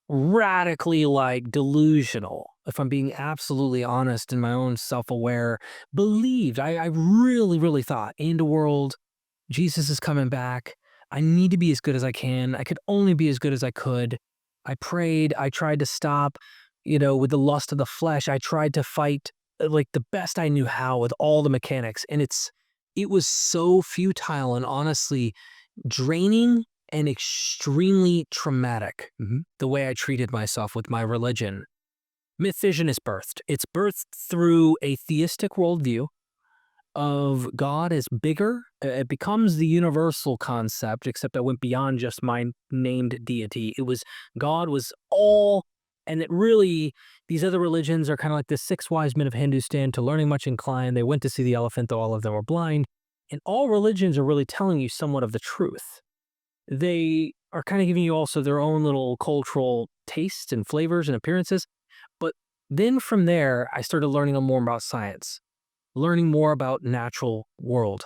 radically like delusional, if I'm being absolutely honest and my own self-aware, believed, I really, really thought, end of world, Jesus is coming back. I need to be as good as I can. I could only be as good as I could. I prayed. I tried to stop, with the lust of the flesh. I tried to fight like the best I knew how with all the mechanics. And it was so futile and honestly draining and extremely traumatic, the way I treated myself with my religion. MythVision is birthed. It's birthed through a theistic worldview of God as bigger. It becomes the universal concept, except I went beyond just my named deity. It was God was all, and it really, these other religions are kind of like the 6 wise men of Hindustan, to learning much inclined. They went to see the elephant, though all of them were blind. And all religions are really telling you somewhat of the truth. They are kind of giving you also their own little cultural tastes and flavors and appearances. But then from there, I started learning more about science, learning more about natural world.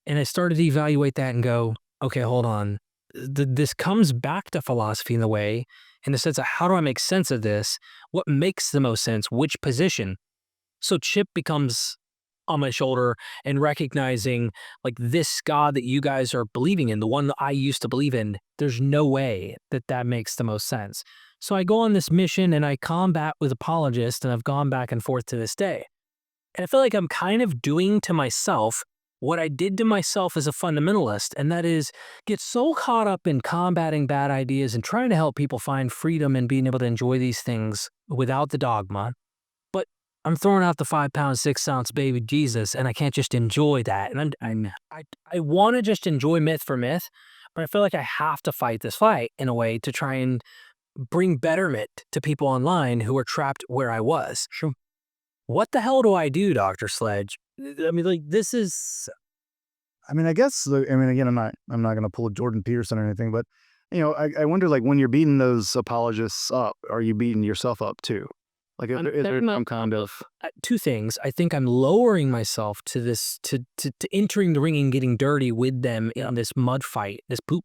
And I started to evaluate that and go, okay, hold on. This comes back to philosophy in the way, in the sense of how do I make sense of this? What makes the most sense? Which position? So Chip becomes on my shoulder and recognizing like this God that you guys are believing in, the one that I used to believe in, there's no way that that makes the most sense. So I go on this mission and I combat with apologists, and I've gone back and forth to this day. And I feel like I'm kind of doing to myself what I did to myself as a fundamentalist, and that is get so caught up in combating bad ideas and trying to help people find freedom and being able to enjoy these things without the dogma. But I'm throwing out the 5-pound, 6-ounce baby Jesus, and I can't just enjoy that. And I want to just enjoy myth for myth, but I feel like I have to fight this fight in a way to try and bring betterment to people online who are trapped where I was. Sure. What the hell do I do, Dr. Sledge? I mean, like, this is... I mean, I guess, again, I'm not going to pull a Jordan Peterson or anything, but, I wonder, like, when you're beating those apologists up, are you beating yourself up too? Like, is there some kind of... Two things. I think I'm lowering myself to this, to entering the ring and getting dirty with them in this mud fight, this poop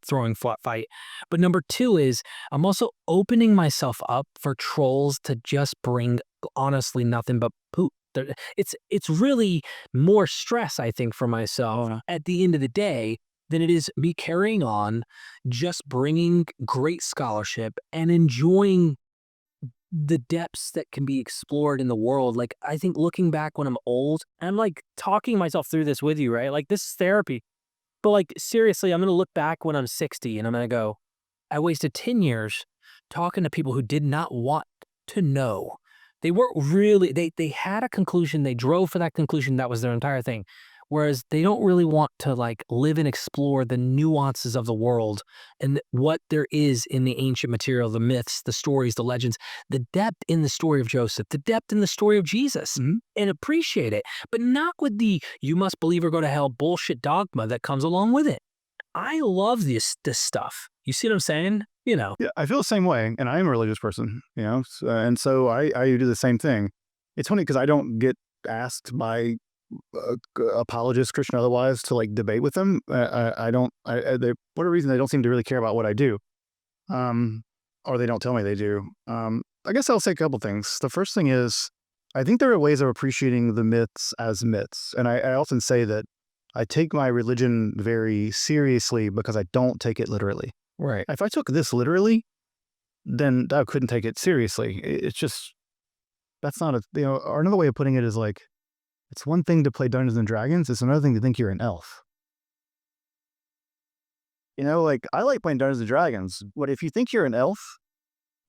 throwing fight. But number two is I'm also opening myself up for trolls to just bring honestly nothing but poop. It's really more stress, I think, for myself at the end of the day than it is me carrying on, just bringing great scholarship and enjoying the depths that can be explored in the world. Like, I think looking back when I'm old, I'm like talking myself through this with you, right? Like, this is therapy. But like, seriously, I'm going to look back when I'm 60 and I'm going to go, I wasted 10 years talking to people who did not want to know. They weren't really, they had a conclusion. They drove for that conclusion. That was their entire thing. Whereas they don't really want to like live and explore the nuances of the world and what there is in the ancient material, the myths, the stories, the legends, the depth in the story of Joseph, the depth in the story of Jesus, and appreciate it, but not with the you must believe or go to hell bullshit dogma that comes along with it. I love this stuff. You see what I'm saying? Yeah, I feel the same way, and I am a religious person, and so I do the same thing. It's funny because I don't get asked by apologists, Christian or otherwise, to like debate with them. I don't. They, whatever reason, they don't seem to really care about what I do, or they don't tell me they do. I guess I'll say a couple things. The first thing is, I think there are ways of appreciating the myths as myths, and I often say that I take my religion very seriously because I don't take it literally. Right. If I took this literally, then I couldn't take it seriously. It's just, that's not or another way of putting it is like, it's one thing to play Dungeons and Dragons. It's another thing to think you're an elf. Like, I like playing Dungeons and Dragons, but if you think you're an elf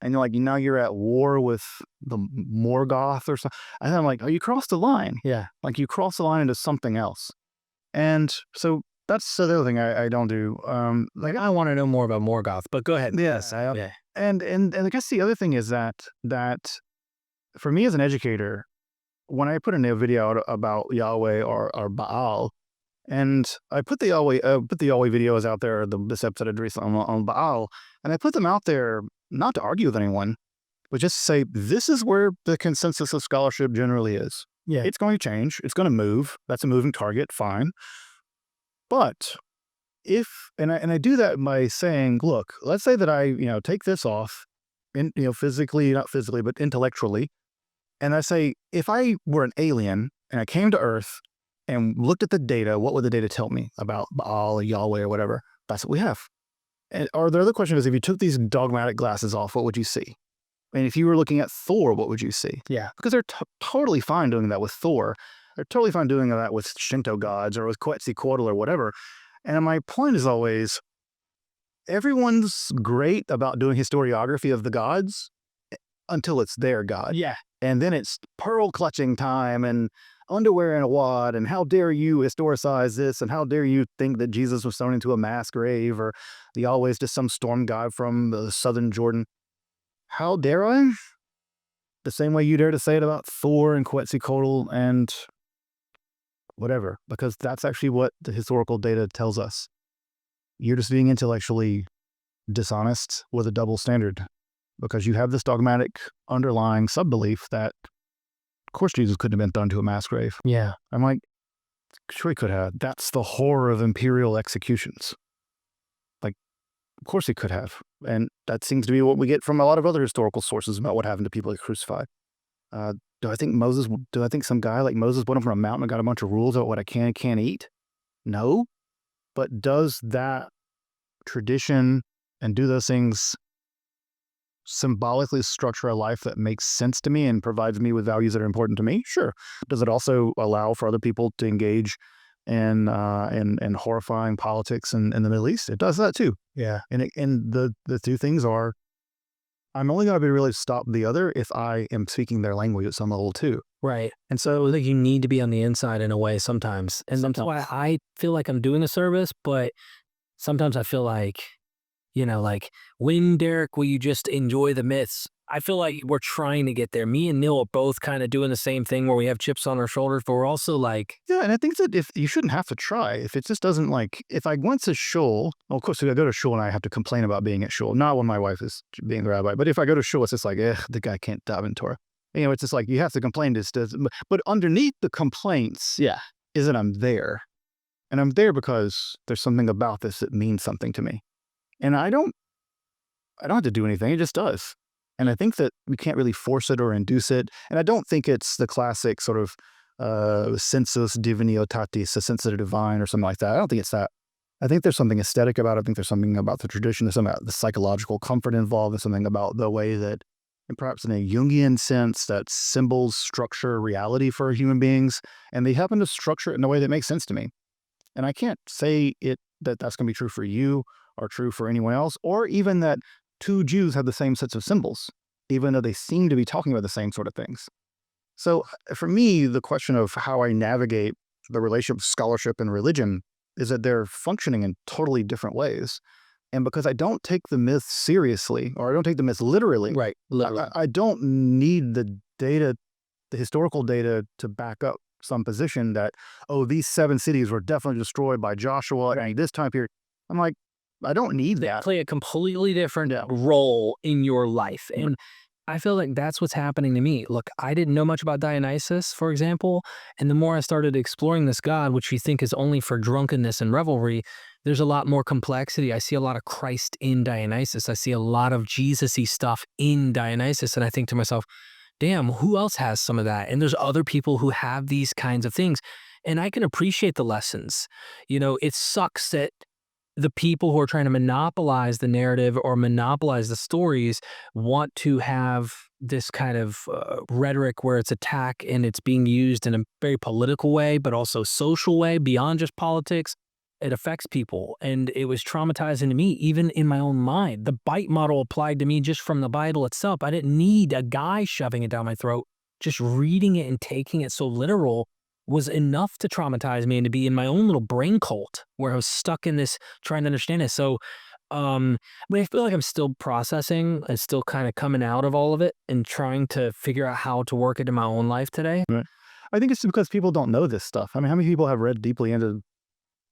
and you're like, now you're at war with the Morgoth or something, and I'm like, oh, you crossed the line. Yeah. Like, you cross the line into something else. And so that's the other thing I don't do. Like, I want to know more about Morgoth, but go ahead. Yes. Yeah. And I guess the other thing is that for me as an educator, when I put in a video out about Yahweh or Baal, and I put the Yahweh videos out there, this episode I did recently on Baal, and I put them out there not to argue with anyone, but just to say, this is where the consensus of scholarship generally is. Yeah. It's going to change. It's going to move. That's a moving target. Fine. But and I do that by saying, look, let's say that I, take this off, physically, not physically, but intellectually. And I say, if I were an alien and I came to Earth and looked at the data, what would the data tell me about Baal or Yahweh or whatever? That's what we have. Or the other question is, if you took these dogmatic glasses off, what would you see? And if you were looking at Thor, what would you see? Yeah. Because they're totally fine doing that with Thor. They're totally fine doing that with Shinto gods or with Quetzalcoatl or whatever. And my point is always, everyone's great about doing historiography of the gods until it's their god. Yeah. And then it's pearl clutching time and underwear in a wad and how dare you historicize this and how dare you think that Jesus was thrown into a mass grave or the Yahweh is just some storm god from the southern Jordan. How dare I? The same way you dare to say it about Thor and Quetzalcoatl and whatever, because that's actually what the historical data tells us. You're just being intellectually dishonest with a double standard, because you have this dogmatic underlying sub-belief that, of course, Jesus couldn't have been thrown to a mass grave. Yeah. I'm like, sure he could have. That's the horror of imperial executions. Like, of course he could have. And that seems to be what we get from a lot of other historical sources about what happened to people like crucified. Do I think some guy like Moses went up from a mountain and got a bunch of rules about what I can and can't eat? No. But does that tradition and do those things symbolically structure a life that makes sense to me and provides me with values that are important to me? Sure. Does it also allow for other people to engage in horrifying politics in the Middle East? It does that too. Yeah. And the two things are, I'm only going to be really stop the other if I am speaking their language at some level too. Right. And so like you need to be on the inside in a way sometimes. And that's why I feel like I'm doing a service, but sometimes I feel like, like, when, Derek, will you just enjoy the myths? I feel like we're trying to get there. Me and Neil are both kind of doing the same thing where we have chips on our shoulders, but we're also like... Yeah, and I think that if you shouldn't have to try, if it just doesn't if I went to shul, well, of course, if I go to shul and I have to complain about being at shul, not when my wife is being the rabbi, but if I go to shul, it's just like, the guy can't dive in Torah. It's just like, you have to complain. But underneath the complaints, is that I'm there. And I'm there because there's something about this that means something to me. And I don't have to do anything. It just does. And I think that we can't really force it or induce it. And I don't think it's the classic sort of sensus divinitatis, a sense of the divine or something like that. I don't think it's that. I think there's something aesthetic about it. I think there's something about the tradition. There's something about the psychological comfort involved. There's something about the way that, and perhaps in a Jungian sense, that symbols structure reality for human beings. And they happen to structure it in a way that makes sense to me. And I can't say that's going to be true for you or true for anyone else, or even that two Jews have the same sets of symbols, even though they seem to be talking about the same sort of things. So for me, the question of how I navigate the relationship of scholarship and religion is that they're functioning in totally different ways. And because I don't take the myth seriously, or I don't take the myth literally, Right. Literally. I don't need the data, the historical data, to back up some position that, these 7 cities were definitely destroyed by Joshua at this time period. I'm like, I don't need that. Play a completely different role in your life. And I feel like that's what's happening to me. Look, I didn't know much about Dionysus, for example. And the more I started exploring this god, which you think is only for drunkenness and revelry, there's a lot more complexity. I see a lot of Christ in Dionysus. I see a lot of Jesus-y stuff in Dionysus. And I think to myself, damn, who else has some of that? And there's other people who have these kinds of things. And I can appreciate the lessons. It sucks that the people who are trying to monopolize the narrative or monopolize the stories want to have this kind of rhetoric where it's attack and it's being used in a very political way, but also social way beyond just politics. It affects people. And it was traumatizing to me, even in my own mind. The bite model applied to me just from the Bible itself. I didn't need a guy shoving it down my throat. Just reading it and taking it so literal was enough to traumatize me and to be in my own little brain cult where I was stuck in this trying to understand it. So I feel like I'm still processing and still kind of coming out of all of it and trying to figure out how to work it in my own life today. Right. I think it's because people don't know this stuff. I mean, how many people have read deeply into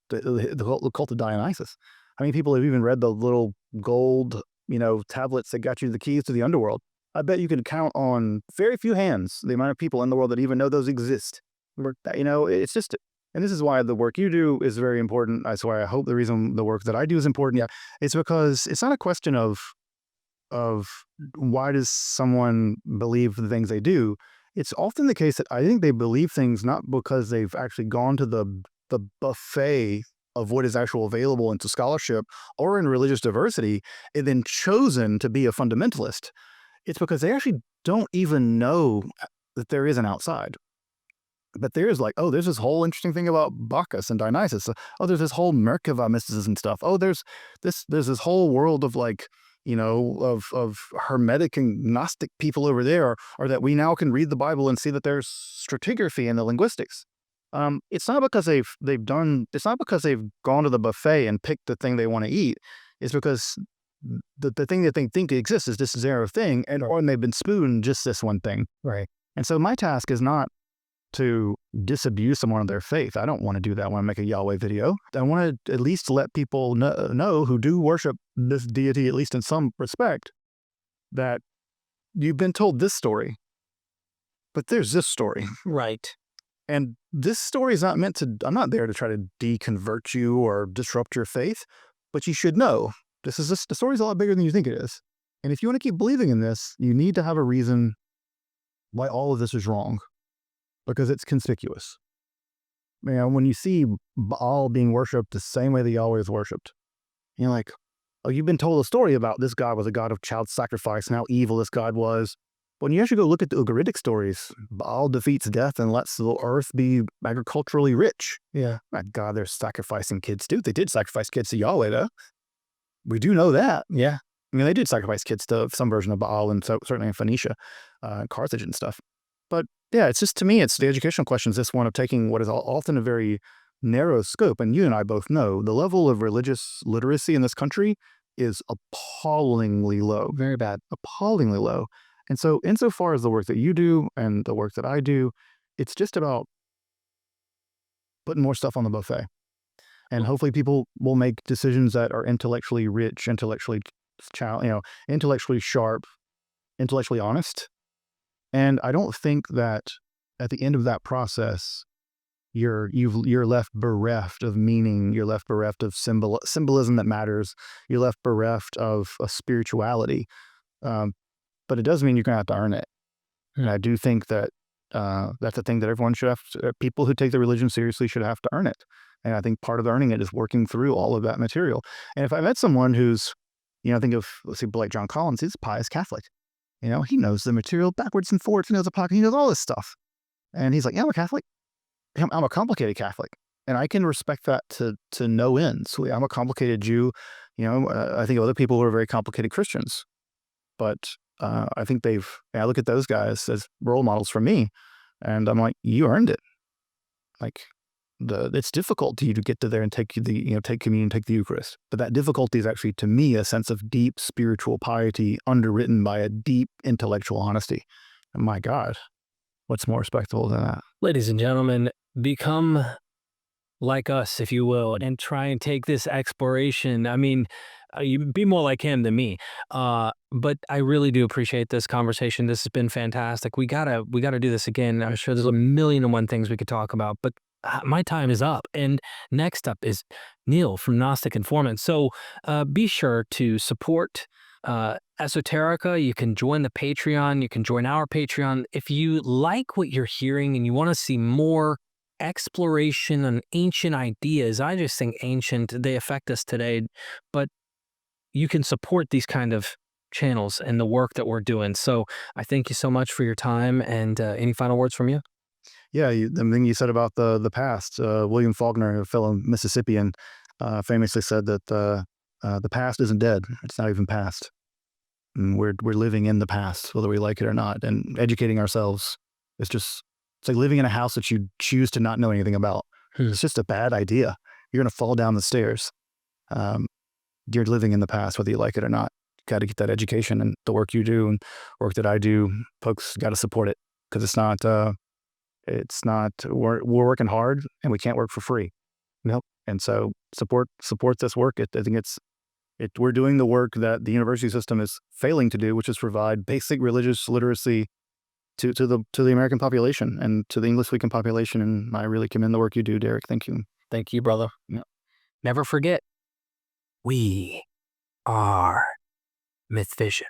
the cult of Dionysus? How many people have even read the little gold, tablets that got you the keys to the underworld? I bet you can count on very few hands the amount of people in the world that even know those exist. It's just, and this is why the work you do is very important. That's why I hope the reason the work that I do is important. Yeah. It's because it's not a question of why does someone believe the things they do. It's often the case that I think they believe things not because they've actually gone to the buffet of what is actually available into scholarship or in religious diversity and then chosen to be a fundamentalist. It's because they actually don't even know that there is an outside. But there's there's this whole interesting thing about Bacchus and Dionysus. There's this whole Merkava mysticism stuff. There's this whole world of of Hermetic and Gnostic people over there, or that we now can read the Bible and see that there's stratigraphy in the linguistics. It's not because it's not because they've gone to the buffet and picked the thing they want to eat. It's because the thing that they think exists is this zero thing, or they've been spooned just this one thing. Right. And so my task is not to disabuse someone of their faith. I don't want to do that when I make a Yahweh video. I want to at least let people know who do worship this deity, at least in some respect, that you've been told this story, but there's this story. Right. And this story is not meant to, I'm not there to try to deconvert you or disrupt your faith, but you should know the story's a lot bigger than you think it is. And if you want to keep believing in this, you need to have a reason why all of this is wrong, because it's conspicuous. Man, when you see Baal being worshipped the same way that Yahweh is worshipped, you're like, oh, you've been told a story about this God was a God of child sacrifice and how evil this God was. When you actually go look at the Ugaritic stories, Baal defeats death and lets the earth be agriculturally rich. Yeah. My God, they're sacrificing kids too. They did sacrifice kids to Yahweh, though. We do know that. Yeah. I mean, they did sacrifice kids to some version of Baal, and so certainly in Phoenicia, Carthage and stuff. But yeah, it's just, to me, it's the educational question is this one of taking what is often a very narrow scope. And you and I both know the level of religious literacy in this country is appallingly low. Very bad. Appallingly low. And so insofar as the work that you do and the work that I do, it's just about putting more stuff on the buffet. And hopefully people will make decisions that are intellectually rich, intellectually sharp, intellectually honest. And I don't think that at the end of that process, you're left bereft of meaning. You're left bereft of symbolism that matters. You're left bereft of a spirituality. But it does mean you're going to have to earn it. And I do think that that's a thing that everyone should have people who take the religion seriously should have to earn it. And I think part of earning it is working through all of that material. And if I met someone who's, think of, let's say, like John Collins, he's a pious Catholic. He knows the material backwards and forwards. He knows Apocalyptic. He knows all this stuff. And he's like, yeah, I'm a Catholic. I'm a complicated Catholic. And I can respect that to no end. So I'm a complicated Jew. I think of other people who are very complicated Christians. But I think I look at those guys as role models for me. And I'm like, you earned it. Like, it's difficult to you to get to there and take communion, take the Eucharist. But that difficulty is actually, to me, a sense of deep spiritual piety underwritten by a deep intellectual honesty. And my God, what's more respectable than that? Ladies and gentlemen, become like us, if you will, and try and take this exploration. I mean, you be more like him than me. But I really do appreciate this conversation. This has been fantastic. We gotta do this again. I'm sure there's a million and one things we could talk about, but my time is up. And next up is Neil from Gnostic Informant. So be sure to support Esoterica. You can join the Patreon. You can join our Patreon. If you like what you're hearing and you want to see more exploration on ancient ideas, I just think ancient, they affect us today, but you can support these kind of channels and the work that we're doing. So I thank you so much for your time. And any final words from you? Yeah, the thing you said about the past, William Faulkner, a fellow Mississippian, famously said that the past isn't dead. It's not even past. And we're living in the past, whether we like it or not. And educating ourselves is it's like living in a house that you choose to not know anything about. It's just a bad idea. You're going to fall down the stairs. You're living in the past, whether you like it or not. You got to get that education, and the work you do and work that I do, folks got to support it, because it's not, we're working hard and we can't work for free. Nope. And so support this work. I think we're doing the work that the university system is failing to do, which is provide basic religious literacy to the American population and to the English-speaking population. And I really commend the work you do, Derek. Thank you. Thank you, brother. Yeah. Never forget, we are MythVision.